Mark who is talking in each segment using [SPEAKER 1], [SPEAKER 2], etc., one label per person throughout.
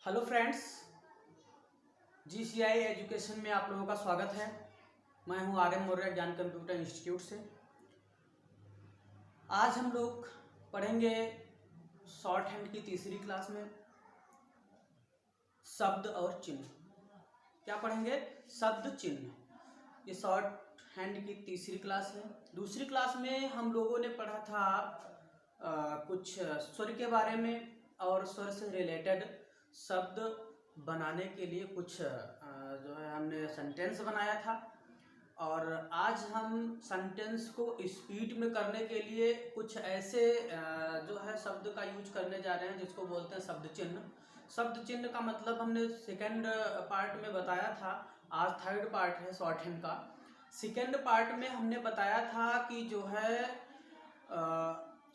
[SPEAKER 1] Hello friends, GCI education में आप लोगों का स्वागत है। मैं हूं आर्यन मौर्य, ज्ञान कंप्यूटर इंस्टीट्यूट से। आज हम लोग पढ़ेंगे शॉर्ट हैंड की तीसरी क्लास में शब्द और चिन्ह। क्या पढ़ेंगे? शब्द चिन्ह। ये शॉर्ट हैंड की तीसरी क्लास है। दूसरी क्लास में हम लोगों ने पढ़ा था कुछ स्वर के बारे में और स्वर से रिलेटेड शब्द बनाने के लिए कुछ जो है हमने सेंटेंस बनाया था। और आज हम सेंटेंस को स्पीड में करने के लिए कुछ ऐसे जो है शब्द का यूज करने जा रहे हैं जिसको बोलते हैं शब्द चिन्ह। शब्द चिन्ह का मतलब हमने सेकंड पार्ट में बताया था, आज थर्ड पार्ट है शॉर्ट हैंड का। सेकंड पार्ट में हमने बताया था कि जो है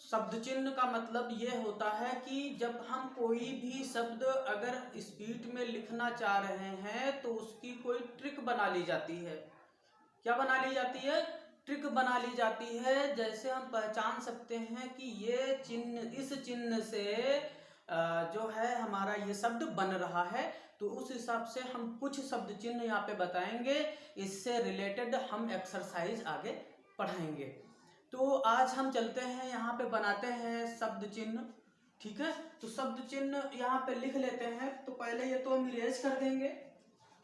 [SPEAKER 1] शब्द चिन्ह का मतलब ये होता है कि जब हम कोई भी शब्द अगर स्पीड में लिखना चाह रहे हैं तो उसकी कोई ट्रिक बना ली जाती है। क्या बना ली जाती है? ट्रिक बना ली जाती है। जैसे हम पहचान सकते हैं कि ये चिन्ह, इस चिन्ह से जो है हमारा ये शब्द बन रहा है, तो उस हिसाब से हम कुछ शब्द चिन्ह यहाँ पे बताएंगे। इससे रिलेटेड हम एक्सरसाइज आगे पढ़ाएंगे। तो आज हम चलते हैं, यहाँ पे बनाते हैं शब्द चिन्ह। ठीक है, तो शब्द चिन्ह यहाँ पे लिख लेते हैं। तो पहले ये तो हम इरेज कर देंगे,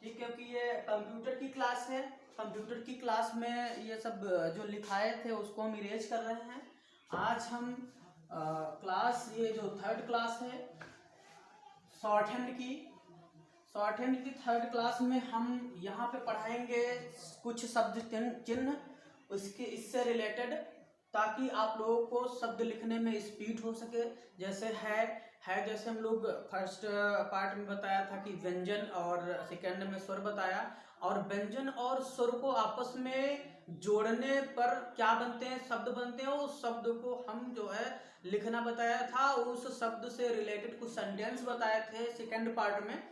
[SPEAKER 1] ठीक, क्योंकि ये कंप्यूटर की क्लास है। कंप्यूटर की क्लास में ये सब जो लिखाए थे उसको हम इरेज कर रहे हैं। आज हम क्लास, ये जो थर्ड क्लास है शॉर्ट हैंड की थर्ड क्लास में हम यहाँ पे पढ़ाएंगे कुछ शब्द चिन्ह उसके, इससे रिलेटेड, ताकि आप लोगों को शब्द लिखने में स्पीड हो सके। जैसे है जैसे हम लोग फर्स्ट पार्ट में बताया था कि व्यंजन, और सेकंड में स्वर बताया। और व्यंजन और स्वर को आपस में जोड़ने पर क्या बनते हैं? शब्द बनते हैं। उस शब्द को हम जो है लिखना बताया था, उस शब्द से रिलेटेड कुछ सेंटेंस बताए थे सेकंड पार्ट में।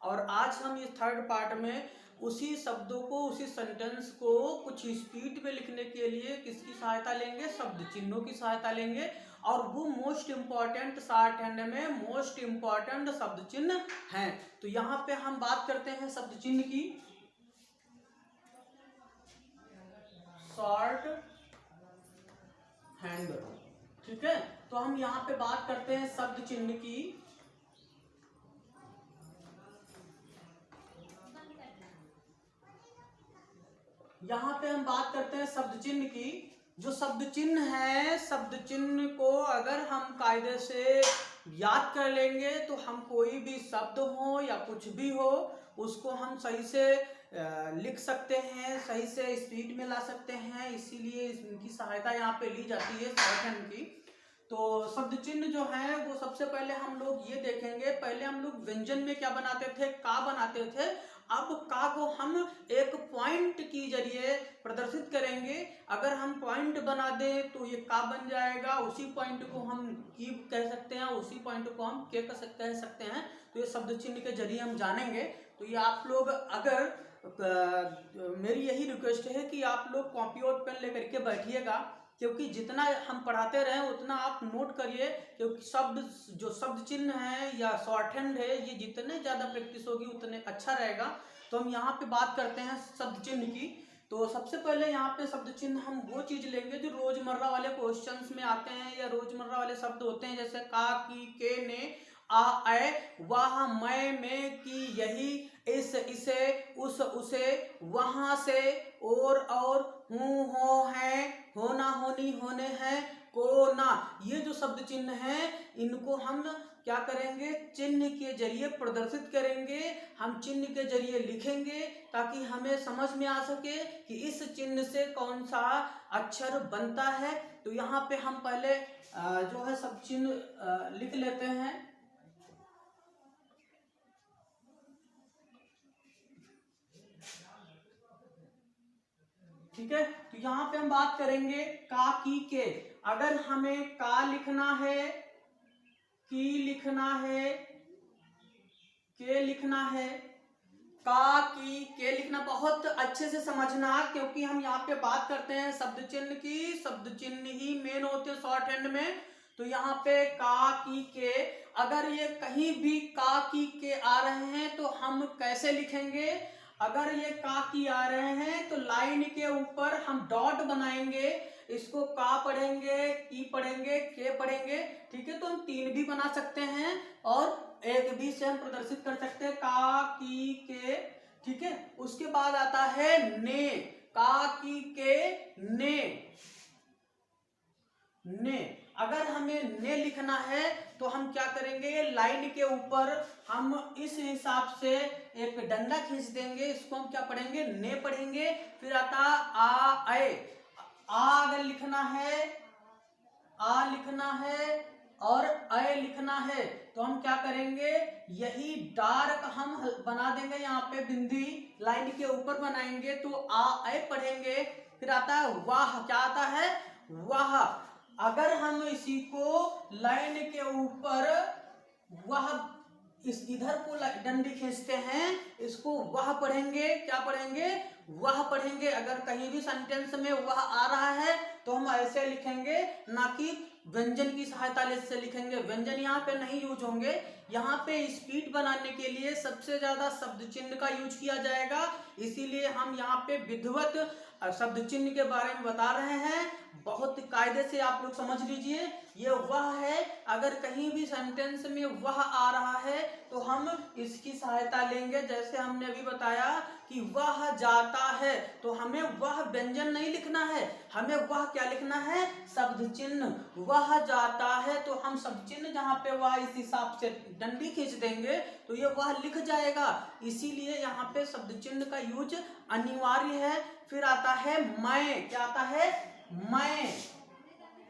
[SPEAKER 1] और आज हम इस थर्ड पार्ट में उसी शब्दों को, उसी सेंटेंस को कुछ स्पीड में लिखने के लिए किसकी सहायता लेंगे? शब्द चिन्हों की सहायता लेंगे। और वो मोस्ट इम्पॉर्टेंट, शॉर्ट हैंड में मोस्ट इम्पॉर्टेंट शब्द चिन्ह हैं। तो यहाँ पे हम बात करते हैं शब्द चिन्ह की। शॉर्ट हैंड, ठीक है। तो हम यहाँ पे बात करते हैं शब्द चिन्ह की। यहाँ पे हम बात करते हैं शब्द चिन्ह की। जो शब्द चिन्ह है, शब्द चिन्ह को अगर हम कायदे से याद कर लेंगे तो हम कोई भी शब्द हो या कुछ भी हो उसको हम सही से लिख सकते हैं, सही से स्पीड में ला सकते हैं। इसीलिए इनकी सहायता यहाँ पे ली जाती है शॉर्ट हैंड की। तो शब्द चिन्ह जो है वो सबसे पहले हम लोग ये देखेंगे। पहले हम लोग व्यंजन में क्या बनाते थे? का बनाते थे। अब का को हम एक पॉइंट की जरिए प्रदर्शित करेंगे। अगर हम पॉइंट बना दें तो ये का बन जाएगा। उसी पॉइंट को हम की कह सकते हैं, उसी पॉइंट को हम के कह सकते हैं। तो ये शब्द चिन्ह के जरिए हम जानेंगे। तो ये आप लोग, अगर मेरी यही रिक्वेस्ट है कि आप लोग कॉपी और पेन लेकर के बैठिएगा, क्योंकि जितना हम पढ़ाते रहे उतना आप नोट करिए। क्योंकि शब्द चिन्ह है या शॉर्ट हैंड है, ये जितने ज़्यादा प्रैक्टिस होगी उतने अच्छा रहेगा। तो हम यहाँ पे बात करते हैं शब्द चिन्ह की। तो सबसे पहले यहाँ पे शब्द चिन्ह हम वो चीज़ लेंगे जो रोजमर्रा वाले क्वेश्चंस में आते हैं या रोजमर्रा वाले शब्द होते हैं। जैसे का, की, के, ने, आ, ऐ, वाह, मैं, में, की, यही, इस, इसे, उस, उसे, वहां से, और, हूँ, हो, है, होना, होनी, होने, हैं, को, ना। ये जो शब्द चिन्ह हैं इनको हम क्या करेंगे? चिन्ह के जरिए प्रदर्शित करेंगे। हम चिन्ह के जरिए लिखेंगे ताकि हमें समझ में आ सके कि इस चिन्ह से कौन सा अक्षर बनता है। तो यहाँ पे हम पहले जो है शब्द चिन्ह लिख लेते हैं। ठीक है, तो यहाँ पे हम बात करेंगे का, की, के। अगर हमें का लिखना है, की लिखना है, के लिखना है, का, की, के लिखना, बहुत अच्छे से समझना, क्योंकि हम यहाँ पे बात करते हैं शब्द चिन्ह की। शब्द चिन्ह ही मेन होते हैं शॉर्ट हैंड में। तो यहाँ पे का की के, अगर ये कहीं भी का की के आ रहे हैं तो हम कैसे लिखेंगे? अगर ये का की आ रहे हैं तो लाइन के ऊपर हम डॉट बनाएंगे, इसको का पढ़ेंगे, की पढ़ेंगे, के पढ़ेंगे, ठीक है। तो हम 3 भी बना सकते हैं और एक भी से हम प्रदर्शित कर सकते हैं, का की के, ठीक है। उसके बाद आता है ने, का की के ने, ने। अगर हमें ने लिखना है तो हम क्या करेंगे, लाइन के ऊपर हम इस हिसाब से एक डंडा खींच देंगे, इसको हम क्या पढ़ेंगे, ने पढ़ेंगे। फिर आता आ ए, आ अगर लिखना है, आ लिखना है और अय लिखना है तो हम क्या करेंगे, यही डार्क हम बना देंगे, यहाँ पे बिंदी लाइन के ऊपर बनाएंगे तो आ अय पढ़ेंगे। फिर आता है वाह, क्या आता है, वाह। अगर हम इसी को लाइन के ऊपर वह इस इधर को डंडी खींचते हैं, इसको वह पढ़ेंगे, क्या पढ़ेंगे, वह पढ़ेंगे। अगर कहीं भी सेंटेंस में वह आ रहा है तो हम ऐसे लिखेंगे, ना कि व्यंजन की सहायता से लिखेंगे। व्यंजन यहाँ पे नहीं यूज होंगे। यहाँ पे स्पीड बनाने के लिए सबसे ज्यादा शब्द चिन्ह का यूज किया जाएगा, इसीलिए हम यहाँ पे विधिवत शब्द चिन्ह के बारे में बता रहे हैं। बहुत कायदे से आप लोग समझ लीजिए, ये वह है। अगर कहीं भी सेंटेंस में वह आ रहा है तो हम इसकी सहायता लेंगे। जैसे हमने अभी बताया कि वह जाता है, तो हमें वह व्यंजन नहीं लिखना है, हमें वह क्या लिखना है, शब्द चिन्ह। वह जाता है तो हम शब्द चिन्ह जहाँ पे वह इस हिसाब से डंडी खींच देंगे तो ये वह लिख जाएगा। इसीलिए यहाँ पे शब्द चिन्ह का यूज अनिवार्य है। फिर आता है मैं, क्या आता है, मैं।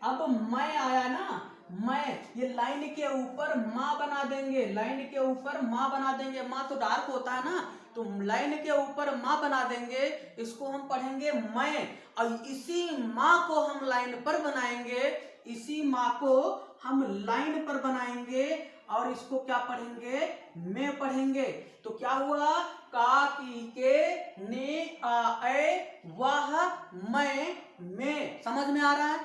[SPEAKER 1] अब मैं आया ना, मैं, ये लाइन के ऊपर माँ बना देंगे, लाइन के ऊपर माँ बना देंगे। माँ तो डार्क होता है ना, तो लाइन के ऊपर माँ बना देंगे, इसको हम पढ़ेंगे मैं। और इसी माँ को हम लाइन पर बनाएंगे, इसी माँ को हम लाइन पर बनाएंगे और इसको क्या पढ़ेंगे, मैं पढ़ेंगे। तो क्या हुआ, का की के ने आ ए वाह मैं। समझ में आ रहा है,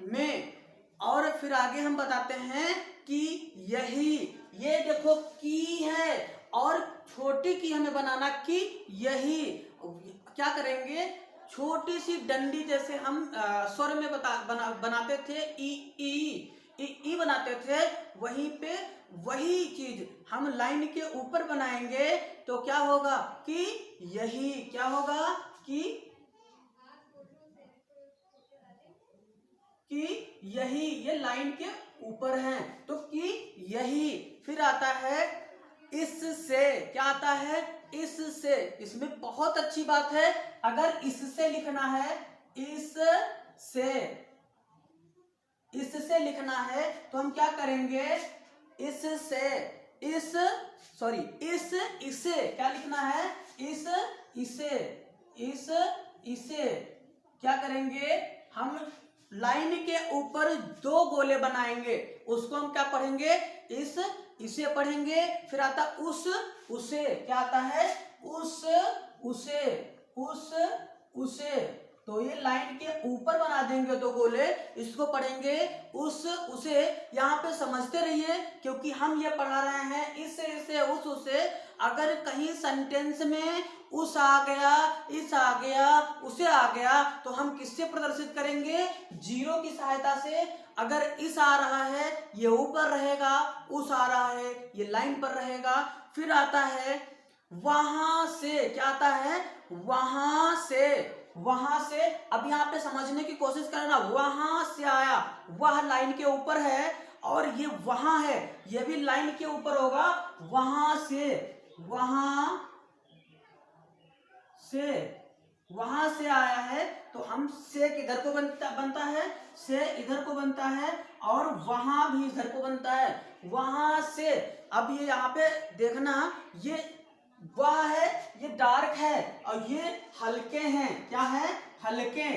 [SPEAKER 1] मैं। और फिर आगे हम बताते हैं कि यही, ये देखो की है और छोटी की हमें बनाना कि यही। क्या करेंगे, छोटी सी डंडी जैसे हम स्वर में बनाते थे, ई बनाते थे, वहीं पे वही चीज हम लाइन के ऊपर बनाएंगे तो क्या होगा कि यही, क्या होगा कि यही, ये लाइन के ऊपर है तो कि यही। फिर आता है इससे, क्या आता है, इससे। इसमें बहुत अच्छी बात है, अगर इससे लिखना है, इससे लिखना है तो हम क्या करेंगे, इससे, इसे क्या लिखना है, इसे क्या करेंगे, हम लाइन के ऊपर 2 गोले बनाएंगे, उसको हम क्या पढ़ेंगे, इसे पढ़ेंगे। फिर आता उसे, क्या आता है, उसे। तो ये लाइन के ऊपर बना देंगे 2 गोले, इसको पढ़ेंगे उसे। यहाँ पे समझते रहिए क्योंकि हम ये पढ़ा रहे हैं इसे, उसे। अगर कहीं सेंटेंस में उस आ गया, इस आ गया, उसे आ गया तो हम किससे प्रदर्शित करेंगे, जीरो की सहायता से। अगर इस आ रहा है ये ऊपर रहेगा, उस आ रहा है ये लाइन पर रहेगा। फिर आता है वहां से, क्या आता है, वहां से। अब यहाँ पे समझने की कोशिश करना, वहां से आया, वह लाइन के ऊपर है और ये वहां है, ये भी लाइन के ऊपर होगा। वहां से आया है तो हम से किधर को बनता है, से इधर को बनता है और वहां भी इधर को बनता है, वहां से। अब ये यहाँ पे देखना, ये वह है, ये डार्क है और ये हल्के हैं, क्या है, हल्के।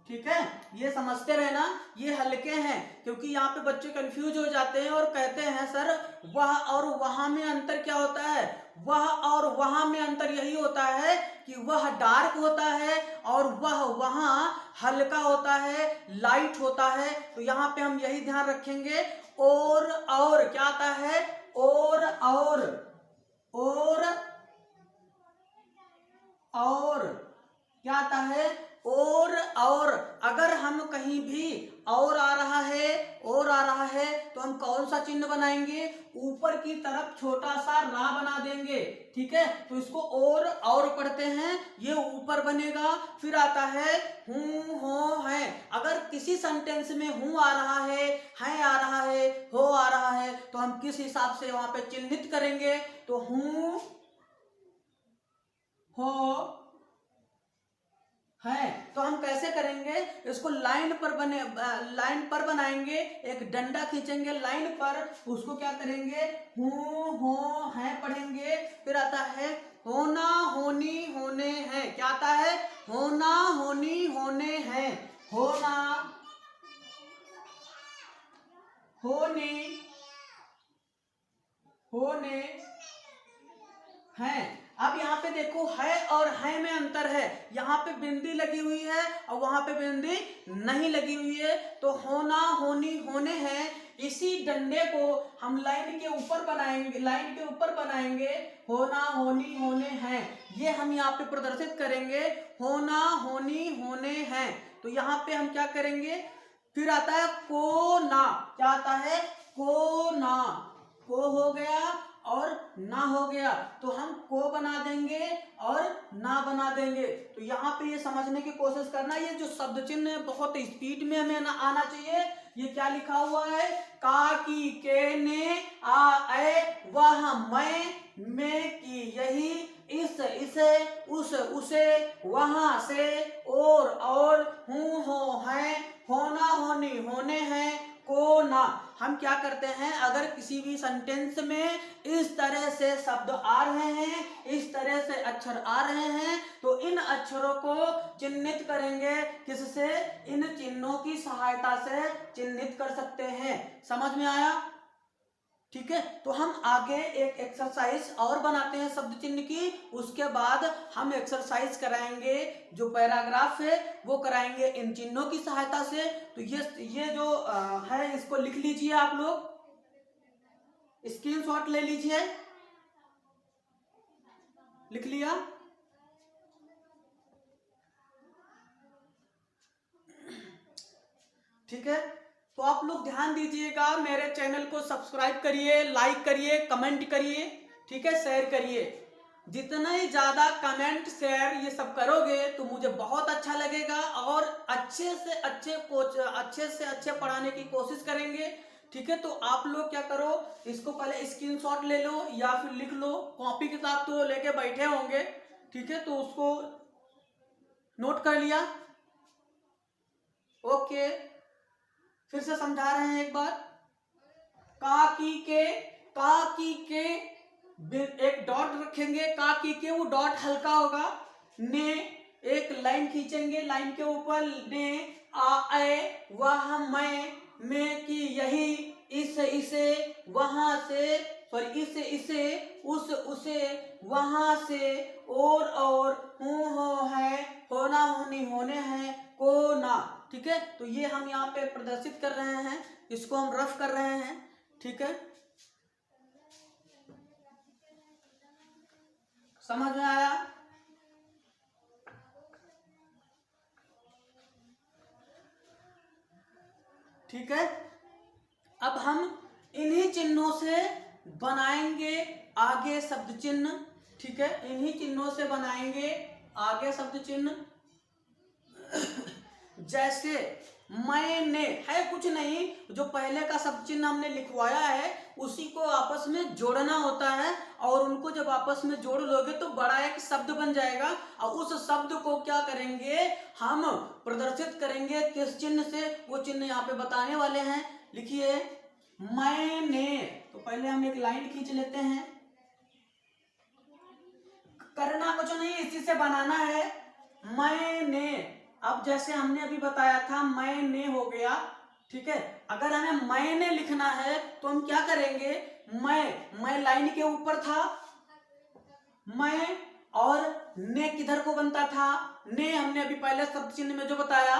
[SPEAKER 1] ठीक है, ये समझते रहना, ये हल्के हैं, क्योंकि यहाँ पे बच्चे कंफ्यूज हो जाते हैं और कहते हैं सर वह और वहां में अंतर क्या होता है। वह और वहां में अंतर यही होता है कि वह डार्क होता है और वह वहां हल्का होता है, लाइट होता है। तो यहाँ पे हम यही ध्यान रखेंगे। और क्या आता है, और क्या आता है, और अगर हम कहीं भी और आ रहा है तो हम कौन सा चिन्ह बनाएंगे, ऊपर की तरफ छोटा सा रा बना देंगे। ठीक है, तो इसको और पढ़ते हैं, ये ऊपर बनेगा। फिर आता है हूं हो है। अगर किसी सेंटेंस में हूं आ रहा है आ रहा है, हो आ रहा है, तो हम किस हिसाब से वहां पे चिन्हित करेंगे, तो हूं हो है। तो हम कैसे करेंगे इसको, लाइन पर बनाएंगे, एक डंडा खींचेंगे लाइन पर, उसको क्या करेंगे, हूं हो है पढ़ेंगे। फिर आता है होना होनी होने हैं। क्या आता है, होना होनी होने हैं। होना होने हैं। अब यहाँ पे देखो है और है में अंतर है, यहाँ पे बिंदी लगी हुई है और वहां पे बिंदी नहीं लगी हुई है। तो होना होनी होने हैं, इसी डंडे को हम लाइन के ऊपर बनाएंगे, होना होनी होने हैं, ये हम यहाँ पे प्रदर्शित करेंगे, होना होनी होने हैं। तो यहाँ पे हम क्या करेंगे, फिर आता है को ना। क्या आता है, को ना, को हो गया और ना हो गया, तो हम को बना देंगे और ना बना देंगे। तो यहाँ पे ये समझने की कोशिश करना, ये जो शब्द चिन्ह है बहुत स्पीड में हमें ना आना चाहिए। ये क्या लिखा हुआ है, का की के ने आ ए वह मैं की यही इस इसे उस उसे वहां से और हूं हो है, होना होनी होने हैं, को ना। हम क्या करते हैं, अगर किसी भी सेंटेंस में इस तरह से शब्द आ रहे हैं, इस तरह से अक्षर आ रहे हैं, तो इन अक्षरों को चिन्हित करेंगे, किससे, इन चिन्हों की सहायता से चिन्हित कर सकते हैं। समझ में आया, ठीक है। तो हम आगे एक एक्सरसाइज और बनाते हैं शब्द चिन्ह की, उसके बाद हम एक्सरसाइज कराएंगे, जो पैराग्राफ है वो कराएंगे इन चिन्हों की सहायता से। तो ये जो है इसको लिख लीजिए, आप लोग स्क्रीनशॉट ले लीजिए, लिख लिया, ठीक है। तो आप लोग ध्यान दीजिएगा, मेरे चैनल को सब्सक्राइब करिए, लाइक करिए, कमेंट करिए, ठीक है, शेयर करिए। जितना ही ज्यादा कमेंट शेयर ये सब करोगे तो मुझे बहुत अच्छा लगेगा और अच्छे से अच्छे पढ़ाने की कोशिश करेंगे, ठीक है। तो आप लोग क्या करो, इसको पहले स्क्रीनशॉट ले लो या फिर लिख लो, कॉपी किताब तो लेके बैठे होंगे, ठीक है, तो उसको नोट कर लिया, ओके। फिर से समझा रहे हैं एक बार, का की के एक डॉट रखेंगे, का की के वो डॉट हल्का होगा, ने एक लाइन खींचेंगे, लाइन के ऊपर ने आ ए वह मैं की यही इस इसे वहां से, सॉरी इस इसे उस उसे वहां से और हूं हो है, होना होनी होने हैं, को ना, ठीक है। तो ये हम यहाँ पे प्रदर्शित कर रहे हैं, इसको हम रफ कर रहे हैं, ठीक है। समझ में आया, ठीक है। अब हम इन्हीं चिन्हों से बनाएंगे आगे शब्द चिन्ह, ठीक है, इन्हीं चिन्हों से बनाएंगे आगे शब्द चिन्ह। जैसे मैंने है कुछ नहीं, जो पहले का शब्द चिन्ह हमने लिखवाया है उसी को आपस में जोड़ना होता है, और उनको जब आपस में जोड़ लोगे तो बड़ा एक शब्द बन जाएगा, और उस शब्द को क्या करेंगे, हम प्रदर्शित करेंगे किस चिन्ह से, वो चिन्ह यहाँ पे बताने वाले हैं। लिखिए मैंने, तो पहले हम एक लाइन खींच लेते हैं, करना कुछ नहीं, इसी से बनाना है, मैंने अब जैसे हमने अभी बताया था मैंने हो गया, ठीक है। अगर हमें मैंने लिखना है तो हम क्या करेंगे, मैं लाइन के ऊपर था, मैं और ने किधर को बनता था, ने हमने अभी पहले शब्द चिन्ह में जो बताया,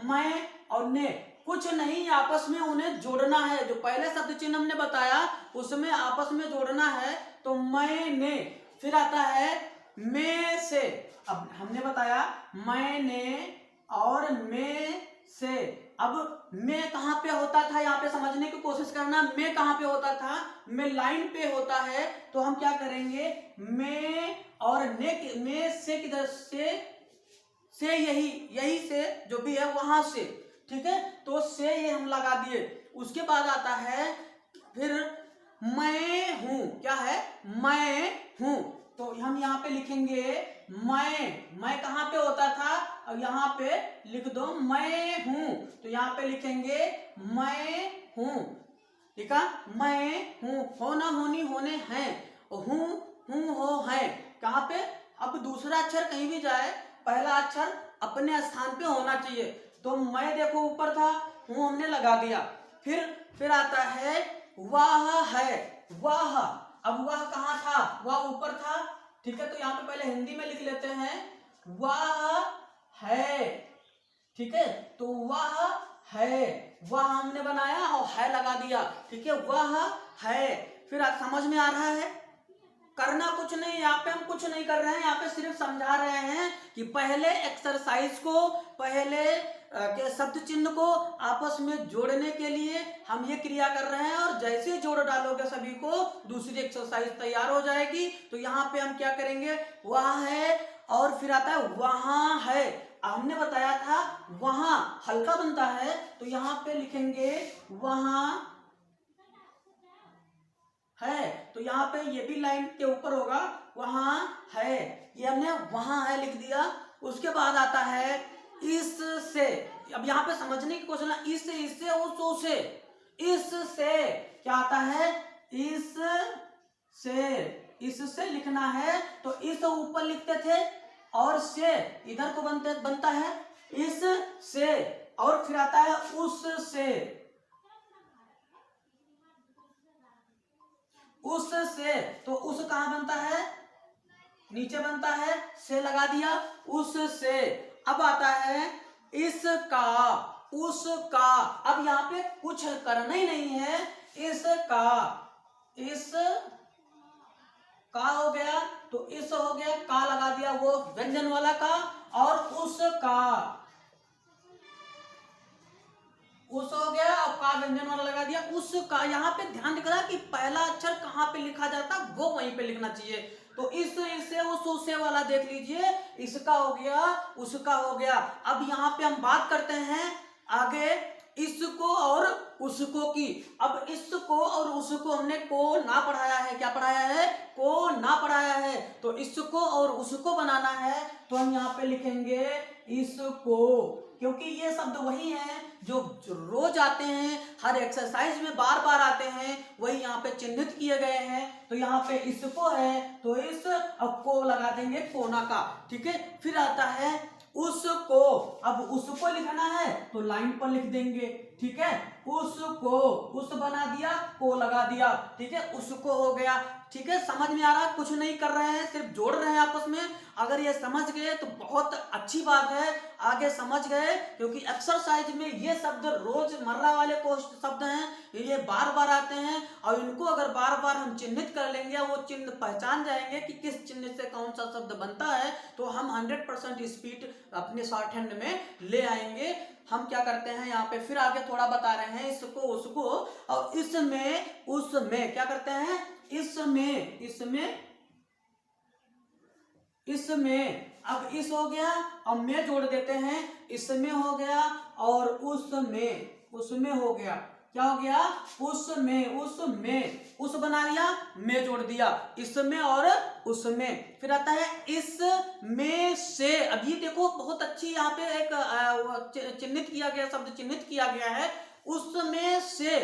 [SPEAKER 1] मैं और ने कुछ नहीं, आपस में उन्हें जोड़ना है। जो पहले शब्द चिन्ह हमने बताया उसमें आपस में जोड़ना है, तो मैंने, फिर आता है में से। अब हमने बताया मैंने और में से। अब में कहां पे होता था, यहाँ पे समझने की कोशिश करना, में कहां पे होता था, में लाइन पे होता है। तो हम क्या करेंगे, में और ने में से किधर से यही से जो भी है वहां से, ठीक है। तो से ये हम लगा दिए। उसके बाद आता है फिर मैं हूं, क्या है, मैं हूं। तो हम यहाँ पे लिखेंगे मैं कहां पे होता था, और यहाँ पे लिख दो मैं हूं। तो यहाँ पे लिखेंगे मैं हूं, ठीक है। मैं हूं, होना होनी होने हैं, हूं हो है, कहां पे। अब दूसरा अक्षर कहीं भी जाए पहला अक्षर अपने स्थान पे होना चाहिए। तो मैं देखो ऊपर था, हूं हमने लगा दिया। फिर आता है वह है, वह। अब वह कहाँ था, वह ऊपर था, ठीक है। तो यहाँ पे पहले हिंदी में लिख लेते हैं वह है, ठीक है। तो वह है, वह हमने बनाया और है लगा दिया, ठीक है, वह है। फिर आप समझ में आ रहा है, करना कुछ नहीं, यहाँ पे हम कुछ नहीं कर रहे हैं, यहाँ पे सिर्फ समझा रहे हैं कि पहले एक्सरसाइज को, पहले के शब्द चिन्ह को आपस में जोड़ने के लिए हम ये क्रिया कर रहे हैं। और जैसे जोड़ डालोगे सभी को, दूसरी एक्सरसाइज तैयार हो जाएगी। तो यहाँ पे हम क्या करेंगे, वह है, और फिर आता है वहां है। हमने बताया था वहां हल्का बनता है, तो यहाँ पे लिखेंगे वहां है। तो यहाँ पे ये भी लाइन के ऊपर होगा, वहां है, ये हमने वहां है लिख दिया। उसके बाद आता है इससे। अब यहाँ पे समझने की कोशिश, इससे, इससे, उससे, इससे क्या आता है, इससे लिखना है। तो इस ऊपर लिखते थे और से इधर को बनता है इससे। और फिर आता है उससे। तो उस कहां बनता है, नीचे बनता है, से लगा दिया, उससे। अब आता है इसका, उसका। अब यहाँ पे कुछ करना ही नहीं है, इसका हो गया, तो इस हो गया, का लगा दिया वो व्यंजन वाला का, और उसका, उस हो गया और का व्यंजन वाला लगा दिया, उसका। यहाँ पे ध्यान दिख रहा है कि पहला अक्षर कहाँ पे लिखा जाता वो वहीं पे लिखना चाहिए। तो इससे उससे वाला देख लीजिए, इसका हो गया, उसका हो गया। अब यहाँ पे हम बात करते हैं आगे इसको और उसको की। अब इसको और उसको हमने को ना पढ़ाया है, क्या पढ़ाया है, को ना पढ़ाया है। तो इसको और उसको बनाना है, तो हम यहाँ पे लिखेंगे इसको, क्योंकि ये शब्द वही हैं जो रोज आते हैं, हर एक्सरसाइज में बार बार आते हैं, वही यहाँ पे चिन्हित किए गए हैं। तो यहाँ पे इसको है, तो इस अब को लगा देंगे कोना का, ठीक है। फिर आता है उसको। अब उसको लिखना है तो लाइन पर लिख देंगे, ठीक है। उसको, उस बना दिया, को लगा दिया, ठीक है, उसको हो गया, ठीक है। समझ में आ रहा है, कुछ नहीं कर रहे हैं, सिर्फ जोड़ रहे हैं आपस में। अगर ये समझ गए तो बहुत अच्छी बात है, आगे समझ गए, क्योंकि एक्सरसाइज में ये शब्द रोजमर्रा वाले शब्द हैं, ये बार बार आते हैं, और इनको अगर बार बार हम चिन्हित कर लेंगे, वो चिन्ह पहचान जाएंगे कि किस चिन्ह से कौन सा शब्द बनता है, तो हम 100% स्पीड अपने शॉर्ट हैंड में ले आएंगे। हम क्या करते हैं यहाँ पे फिर आगे थोड़ा बता रहे हैं, इसको उसको और इसमें उसमें क्या करते हैं, इसमें अब इस हो गया और में जोड़ देते हैं, इसमें हो गया और उसमें हो गया, क्या हो गया, उसमें उस बना लिया, में जोड़ दिया, इसमें और उसमें। फिर आता है इसमें से। अब ये देखो बहुत अच्छी यहाँ पे एक चिन्हित किया गया, शब्द चिन्हित किया गया है, उसमें से,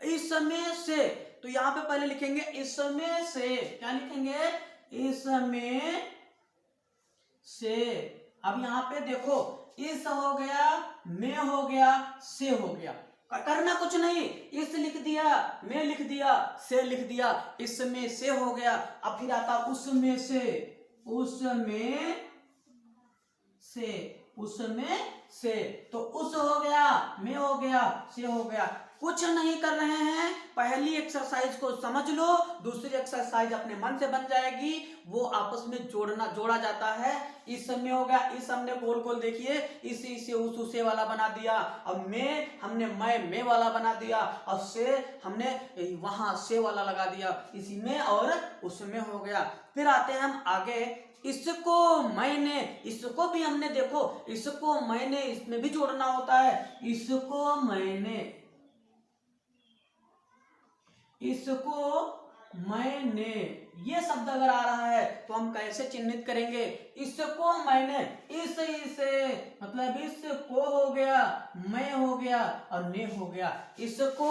[SPEAKER 1] इसमें से। तो यहाँ पे पहले लिखेंगे इसमें से, क्या लिखेंगे, इसमें से। अब यहाँ पे देखो इस हो गया, में हो गया, से हो गया। करना कुछ नहीं, इस लिख दिया, में लिख दिया, से लिख दिया, इसमें से हो गया। अब फिर आता उसमें से, उसमें से, उसमें से, तो उस हो गया, में हो गया, से हो गया। कुछ नहीं कर रहे हैं, पहली एक्सरसाइज को समझ लो, दूसरी एक्सरसाइज अपने मन से बन जाएगी। वो आपस में जोड़ा जाता है। इस में हो गया, इस हमने गोल गोल देखिए, इस से उस उसे वाला बना दिया। अब में हमने मैं वाला बना दिया, और से हमने वहां से वाला लगा दिया, इसी में और उसमें हो गया। फिर आते हैं हम आगे, इसको मैंने, इसको भी हमने देखो, इसको मैंने, इसमें भी जोड़ना होता है। इसको मैंने, इसको मैंने, ये शब्द अगर आ रहा है तो हम कैसे चिन्हित करेंगे? इसको मैंने, इसे मतलब इसको हो गया, मैं हो गया और ने हो गया। इसको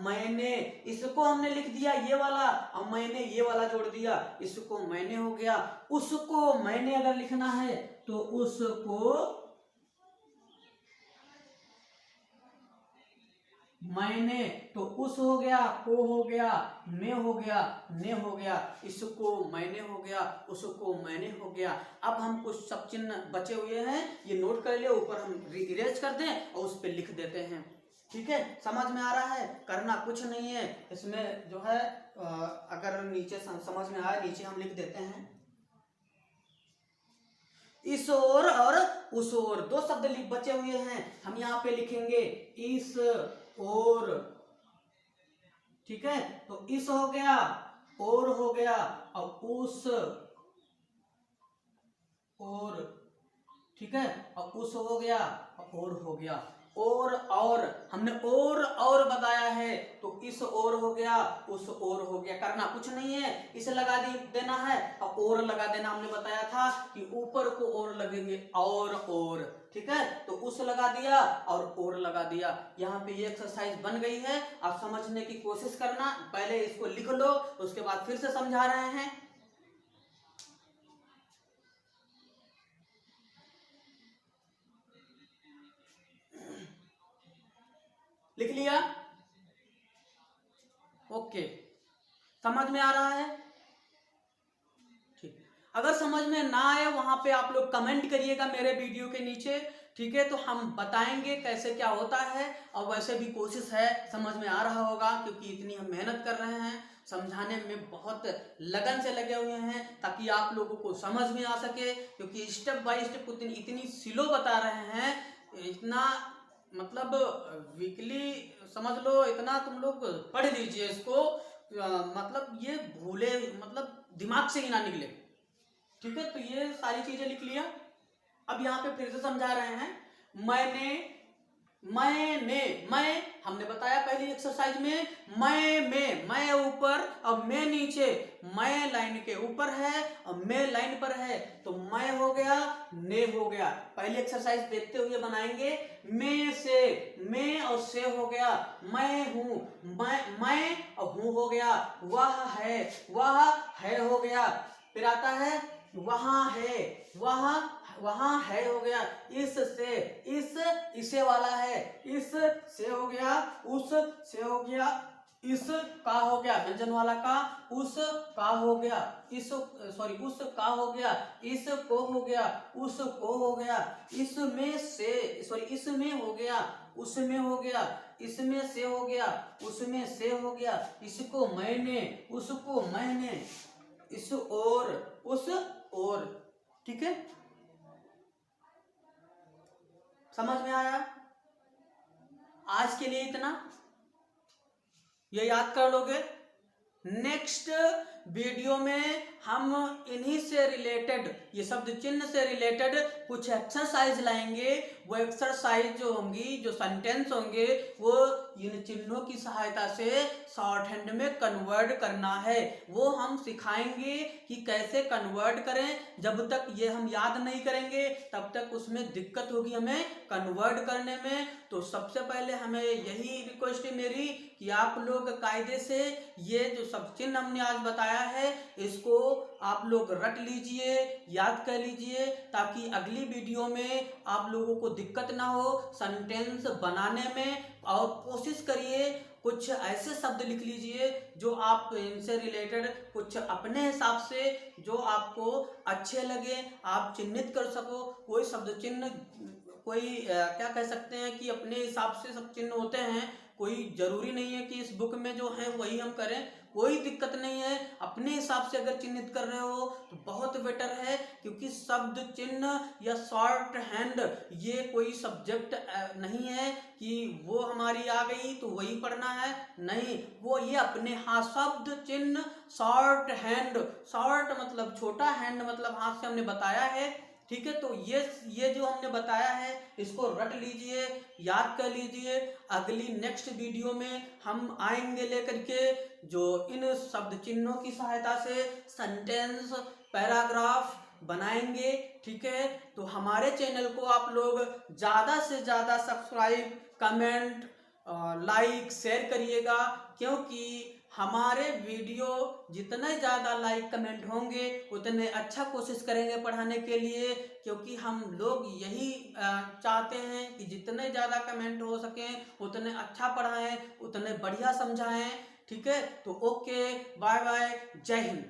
[SPEAKER 1] मैंने, इसको हमने लिख दिया ये वाला, और मैंने ये वाला जोड़ दिया, इसको मैंने हो गया। उसको मैंने अगर लिखना है तो उसको मैंने, तो उस हो गया, को हो गया, में हो गया, ने हो गया, इसको मैंने हो गया, उसको मैंने हो गया। अब हम कुछ सब चिन्ह बचे हुए हैं, ये नोट कर ले, ऊपर हम इरेज कर दें और उस पर लिख देते हैं। ठीक है, समझ में आ रहा है? करना कुछ नहीं है इसमें जो है, अगर नीचे समझ में आए, नीचे हम लिख देते हैं। इस ओर और उस ओर, दो शब्द बचे हुए हैं, हम यहाँ पे लिखेंगे इस और। ठीक है, तो इस हो गया, और हो गया, और उस और। ठीक है, और उस हो गया और हो गया। और हमने और बताया है, तो इस और हो गया, उस और हो गया। करना कुछ नहीं है, इसे लगा देना है और लगा देना। हमने बताया था कि ऊपर को और लगेंगे, और। ठीक है, तो उस लगा दिया और लगा दिया। यहाँ पे ये एक्सरसाइज बन गई है, आप समझने की कोशिश करना। पहले इसको लिख लो, उसके बाद फिर से समझा रहे हैं। लिख लिया? ओके, समझ में आ रहा है? ठीक, अगर समझ में ना आए वहां पे आप लोग कमेंट करिएगा मेरे वीडियो के नीचे। ठीक है, तो हम बताएंगे कैसे क्या होता है, और वैसे भी कोशिश है, समझ में आ रहा होगा, क्योंकि इतनी हम मेहनत कर रहे हैं, समझाने में बहुत लगन से लगे हुए हैं, ताकि आप लोगों को समझ में आ सके। क्योंकि स्टेप बाय स्टेप इतनी स्लो बता रहे हैं, इतना मतलब वीकली समझ लो, इतना तुम लोग पढ़ लीजिए इसको, मतलब ये भूले, मतलब दिमाग से ही ना निकले। ठीक है, तो ये सारी चीजें लिख लिया। अब यहाँ पे फिर से समझा रहे हैं। मैंने मैं हमने बताया पहली एक्सरसाइज में, मैं ऊपर और मैं नीचे, मैं लाइन के ऊपर है और मैं लाइन पर है, तो मैं हो गया, ने हो गया। पहली एक्सरसाइज देखते हुए बनाएंगे। में से, में और से हो गया, मैं हूं, मैं और हूं हो गया। वह है हो गया। फिर आता है वहां है, वहां है हो गया। इस से, इसे वाला है, इस से हो गया, उस से हो गया। इस का हो गया, व्यंजन वाला का, उस का हो गया, उस का हो गया, इस को हो गया, उस को हो गया। इसमें से, इसमें हो गया, उसमें हो गया, इसमें से हो गया, उसमें से हो गया। इसको मैंने, उसको मैंने, इस और, उस और। ठीक है, समझ में आया? आज के लिए इतना, ये याद कर लोगे। नेक्स्ट वीडियो में हम इन्हीं से रिलेटेड, ये शब्द चिन्ह से रिलेटेड कुछ एक्सरसाइज लाएंगे। वो एक्सरसाइज जो होंगी, जो सेंटेंस होंगे, वो इन चिन्हों की सहायता से शॉर्ट हैंड में कन्वर्ट करना है। वो हम सिखाएंगे कि कैसे कन्वर्ट करें। जब तक ये हम याद नहीं करेंगे तब तक उसमें दिक्कत होगी हमें कन्वर्ट करने में। तो सबसे पहले हमें यही रिक्वेस्ट है मेरी कि आप लोग कायदे से ये जो सब चिन्ह हमने आज बताया है इसको आप लोग रट लीजिए, याद कर लीजिए, ताकि अगली वीडियो में आप लोगों को दिक्कत ना हो सेंटेंस बनाने में। और कोशिश करिए कुछ ऐसे शब्द लिख लीजिए जो आप इनसे रिलेटेड कुछ अपने हिसाब से जो आपको अच्छे लगे आप चिन्हित कर सको। कोई शब्द चिन्ह कोई क्या कह सकते हैं कि अपने हिसाब से सब चिन्ह होते हैं, कोई जरूरी नहीं है कि इस बुक में जो है वही हम करें, कोई दिक्कत नहीं है। अपने हिसाब से अगर चिन्हित कर रहे हो तो बहुत बेटर है, क्योंकि शब्द चिन्ह या शॉर्ट हैंड ये कोई सब्जेक्ट नहीं है कि वो हमारी आ गई तो वही पढ़ना है, नहीं, वो ये अपने हाँ शब्द चिन्ह शॉर्ट हैंड, शॉर्ट मतलब छोटा, हैंड मतलब हाथ से हमने बताया है, ठीक है। तो ये जो हमने बताया है इसको रट लीजिए, याद कर लीजिए। अगली नेक्स्ट वीडियो में हम आएंगे लेकर के जो इन शब्द चिन्हों की सहायता से सेंटेंस पैराग्राफ बनाएंगे, ठीक है। तो हमारे चैनल को आप लोग ज़्यादा से ज़्यादा सब्सक्राइब, कमेंट, लाइक, शेयर करिएगा, क्योंकि हमारे वीडियो जितने ज़्यादा लाइक कमेंट होंगे उतने अच्छा कोशिश करेंगे पढ़ाने के लिए, क्योंकि हम लोग यही चाहते हैं कि जितने ज़्यादा कमेंट हो सकें उतने अच्छा पढ़ाएं, उतने बढ़िया समझाएं, ठीक है। तो ओके, बाय बाय, जय हिंद।